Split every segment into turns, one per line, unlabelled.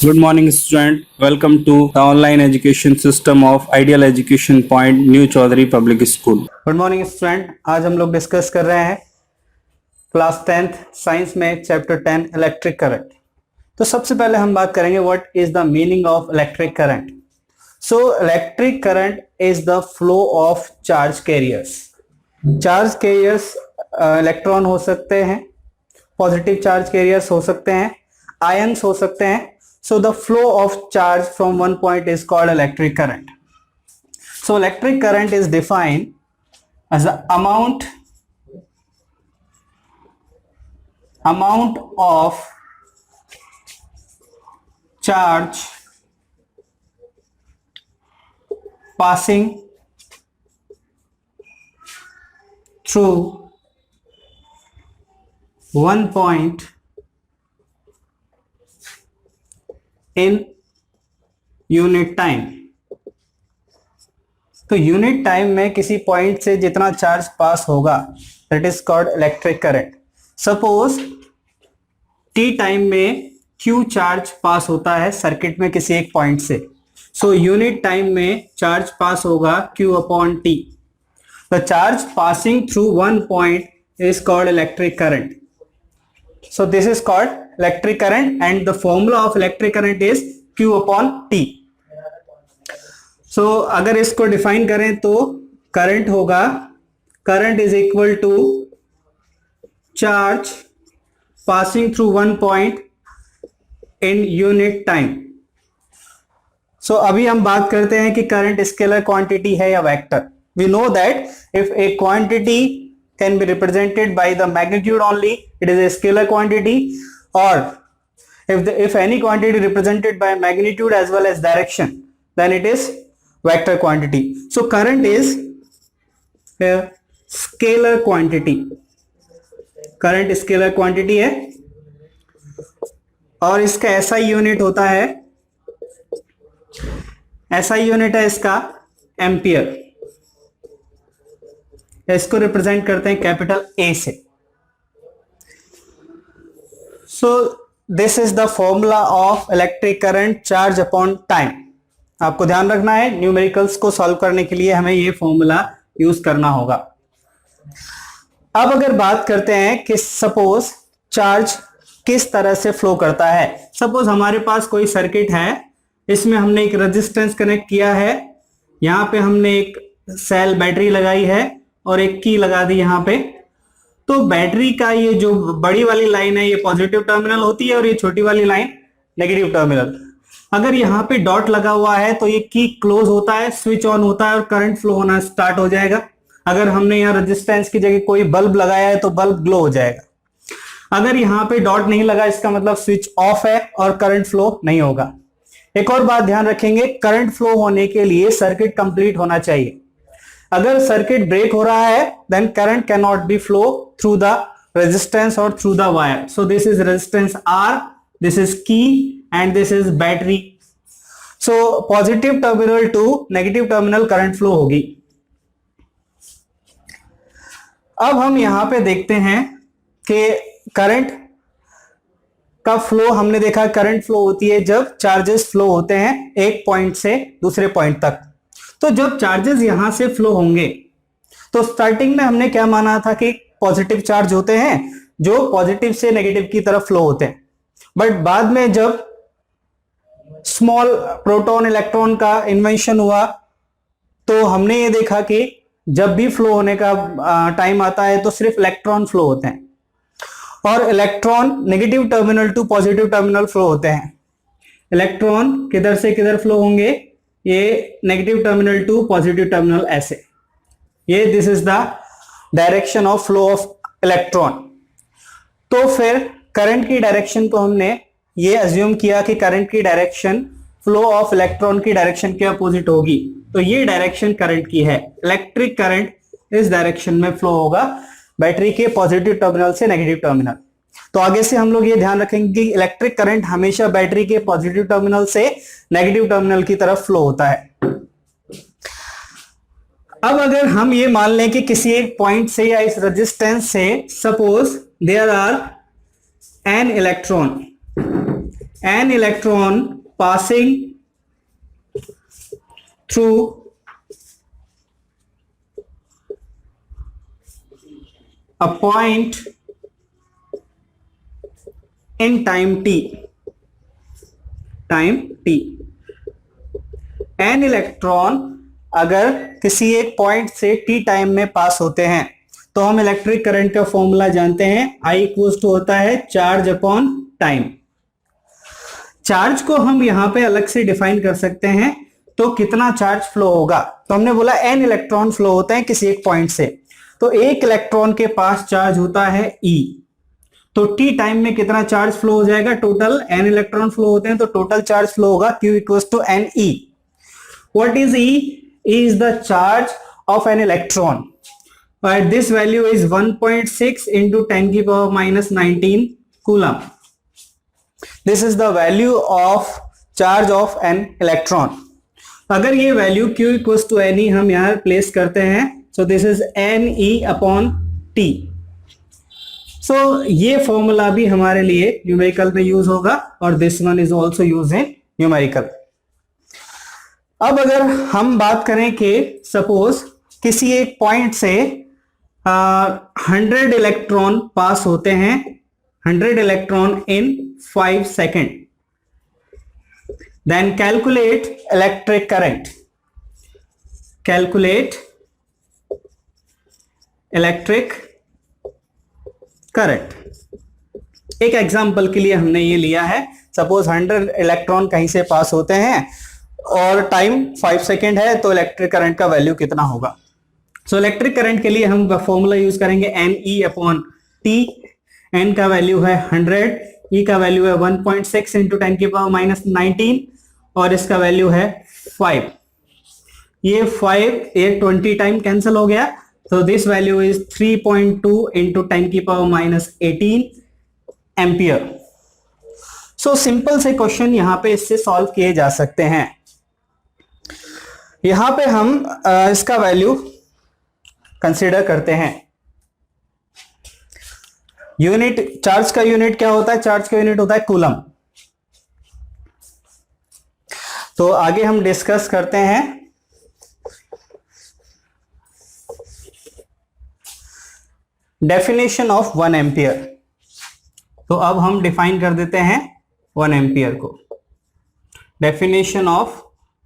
Good morning, student. Welcome to the online education system of Ideal Education Point, New Chaudhary Public School.
Good morning student. आज हम लोग discuss कर रहे हैं class 10th science में chapter 10 electric current. तो सबसे पहले हम बात करेंगे what is the meaning of electric current. So electric current is the flow of charge carriers. Charge carriers electron हो सकते हैं, पॉजिटिव चार्ज कैरियर्स हो सकते हैं, आयंस हो सकते हैं। So the flow of charge from one point is called electric current. So electric current is defined as the amount of charge passing through one point in unit time। तो unit time में किसी point से जितना charge पास होगा that is called electric current. Suppose T time में Q charge पास होता है circuit में किसी एक पॉइंट से। सो यूनिट टाइम में चार्ज पास होगा Q upon T. The charge passing through one point is called electric current. So this is called electric current and the formula of electric current is Q upon T. सो अगर इसको define करें तो current होगा, current is equal to charge passing through one point in unit time. So अभी हम बात करते हैं कि करंट स्केलर क्वांटिटी है या vector. We know that if a quantity can be represented by the magnitude only, it is a scalar quantity, और if any quantity represented by magnitude as well as direction, then it is vector quantity. So current is a scalar quantity. current scalar quantity है और इसका SI unit होता है, SI unit है इसका ampere. इसको represent करते हैं कैपिटल A से। So this is the formula of electric current charge upon time। आपको ध्यान रखना है, न्यूमेरिकल्स को सॉल्व करने के लिए हमें ये फॉर्मूला यूज करना होगा। अब अगर बात करते हैं कि सपोज चार्ज किस तरह से फ्लो करता है। सपोज हमारे पास कोई सर्किट है, इसमें हमने एक रेजिस्टेंस कनेक्ट किया है, यहाँ पे हमने एक सेल बैटरी लगाई है और एक की लगा दी यहाँ पे। तो बैटरी का ये जो बड़ी वाली लाइन है ये पॉजिटिव टर्मिनल होती है और ये छोटी वाली लाइन नेगेटिव टर्मिनल। अगर यहाँ पे डॉट लगा हुआ है तो ये की क्लोज होता है, स्विच ऑन होता है और करंट फ्लो होना स्टार्ट हो जाएगा। अगर हमने यहाँ रेजिस्टेंस की जगह कोई बल्ब लगाया है तो बल्ब ग्लो हो जाएगा। अगर यहाँ पे डॉट नहीं लगा इसका मतलब स्विच ऑफ है और करंट फ्लो नहीं होगा। एक और बात ध्यान रखेंगे, करंट फ्लो होने के लिए सर्किट कंप्लीट होना चाहिए। अगर सर्किट ब्रेक हो रहा है then current can not be flow through the resistance और through the wire. So this is resistance R, this is key and this is battery। so positive terminal to negative terminal current flow होगी। अब हम यहां पे देखते हैं कि current का फ्लो, हमने देखा करंट फ्लो होती है जब चार्जेस फ्लो होते हैं एक पॉइंट से दूसरे पॉइंट तक। तो जब चार्जेस यहां से फ्लो होंगे तो स्टार्टिंग में हमने क्या माना था कि पॉजिटिव चार्ज होते हैं जो पॉजिटिव से नेगेटिव की तरफ फ्लो होते हैं। बट बाद में जब स्मॉल प्रोटॉन इलेक्ट्रॉन का इन्वेंशन हुआ तो हमने ये देखा कि जब भी फ्लो होने का टाइम आता है तो सिर्फ इलेक्ट्रॉन फ्लो होते हैं और electron negative terminal to positive terminal flow होते हैं। इलेक्ट्रॉन किधर से किधर फ्लो होंगे, ये negative terminal to positive terminal ऐसे। ये this is the direction of flow of electron. तो फिर करंट की डायरेक्शन को हमने ये अज्यूम किया कि करंट की डायरेक्शन फ्लो ऑफ इलेक्ट्रॉन की डायरेक्शन के अपोजिट होगी। तो ये डायरेक्शन करंट की है। इलेक्ट्रिक करंट इस डायरेक्शन में फ्लो होगा बैटरी के पॉजिटिव टर्मिनल से नेगेटिव टर्मिनल। तो आगे से हम लोग ये ध्यान रखेंगे कि इलेक्ट्रिक करंट हमेशा बैटरी के पॉजिटिव टर्मिनल से नेगेटिव टर्मिनल की तरफ फ्लो होता है। अब अगर हम ये मान लें कि किसी एक पॉइंट से या इस रेजिस्टेंस से suppose there are n electron, an electron passing through a point in time t, n electron अगर किसी एक पॉइंट से t टाइम में पास होते हैं तो हम इलेक्ट्रिक करंट का फॉर्मूला जानते हैं, I इक्वल्स टू होता है चार्ज अपॉन टाइम। चार्ज को हम यहां पे अलग से डिफाइन कर सकते हैं, तो कितना चार्ज फ्लो होगा, तो हमने बोला n इलेक्ट्रॉन फ्लो होते हैं किसी एक पॉइंट से, तो एक इलेक्ट्रॉन के पास चार्ज होता है E, तो t टाइम में कितना चार्ज फ्लो हो जाएगा, टोटल n इलेक्ट्रॉन फ्लो होते हैं तो टोटल चार्ज फ्लो होगा Q equals to NE। What is E? E is the charge of an electron. This value is 1.6 into 10 की power minus 19 coulomb. This is the value of charge of an electron. अगर ये value Q equals to NE हम यहाँ place करते हैं, so this is NE upon T. So ये formula भी हमारे लिए न्यूमेरिकल में यूज होगा और this one is also used in numerical. अब अगर हम बात करें कि सपोज किसी एक पॉइंट से 100 इलेक्ट्रॉन पास होते हैं, 100 electron in 5 second, then calculate electric current, calculate electric current. एक एग्जांपल के लिए हमने ये लिया है, सपोज 100 इलेक्ट्रॉन कहीं से पास होते हैं और टाइम 5 सेकेंड है, तो इलेक्ट्रिक करंट का वैल्यू कितना होगा। सो इलेक्ट्रिक करंट के लिए हम फॉर्मूला यूज करेंगे NE अपॉन T। N का वैल्यू है 100, E का वैल्यू है 1.6 इंटू 10 की पावर माइनस 19 और इसका वैल्यू है 5। ये 5 ये 20 टाइम कैंसिल हो गया, तो दिस वैल्यू इज 3.2 इंटू 10 की power minus 18 ampere. So simple से क्वेश्चन यहाँ पे इससे सॉल्व किए जा सकते हैं। यहां पे हम इसका वैल्यू कंसीडर करते हैं। यूनिट, चार्ज का यूनिट क्या होता है, चार्ज का यूनिट होता है कूलम। तो आगे हम डिस्कस करते हैं डेफिनेशन ऑफ 1 एम्पियर। तो अब हम डिफाइन कर देते हैं 1 एम्पियर को। Definition of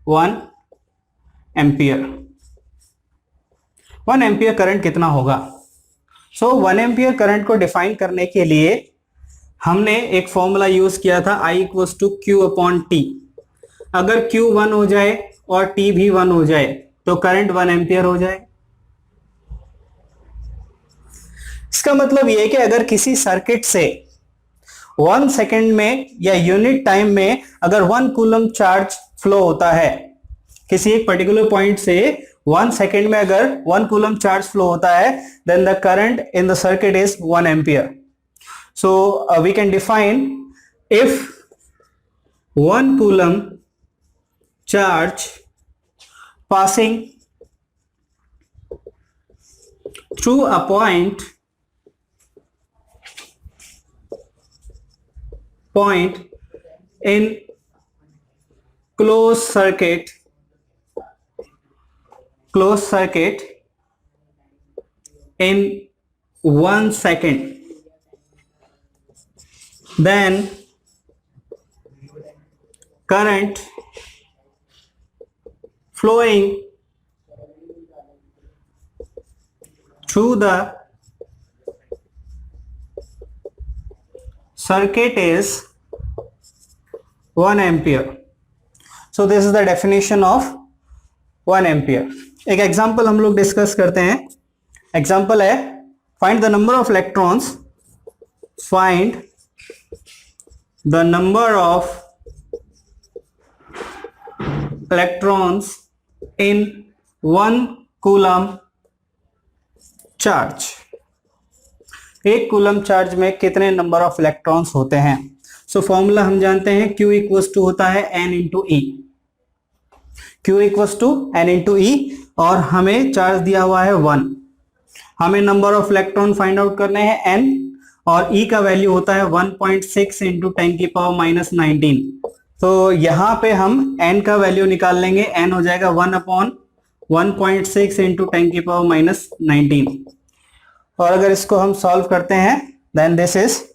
1 ampere. 1 ampere current कितना होगा। सो 1 एम्पियर करंट को डिफाइन करने के लिए हमने एक फॉर्मूला यूज किया था, I equals to Q upon T। अगर Q 1 हो जाए और T भी 1 हो जाए तो करंट 1 एम्पियर हो जाए। इसका मतलब यह है कि अगर किसी सर्किट से 1 सेकेंड में या यूनिट टाइम में अगर 1 कूलम चार्ज फ्लो होता है, किसी एक पर्टिकुलर पॉइंट से 1 सेकेंड में अगर 1 कूलम चार्ज फ्लो होता है, then the current in the circuit is 1 ampere. So we can define if 1 coulomb charge passing through a point in closed circuit in 1 second, then current flowing through the circuit is 1 ampere. So this is the definition of 1 ampere. एक example हम लोग discuss करते हैं। Example है, find the number of electrons, find the number of electrons in 1 coulomb charge. एक coulomb charge में कितने number of electrons होते हैं। सो फॉर्मूला हम जानते हैं, Q इक्वल्स टू होता है N into E। Q equals to N into E और हमें चार्ज दिया हुआ है 1। हमें number of electron find out करने हैं N और ई का वैल्यू होता है 1.6 इंटू 10 की पावर माइनस 19। तो यहाँ पे हम n का वैल्यू निकाल लेंगे, n हो जाएगा 1/1.6 इंटू 10 की पावर माइनस 19। और अगर इसको हम सॉल्व करते हैं देन दिस इज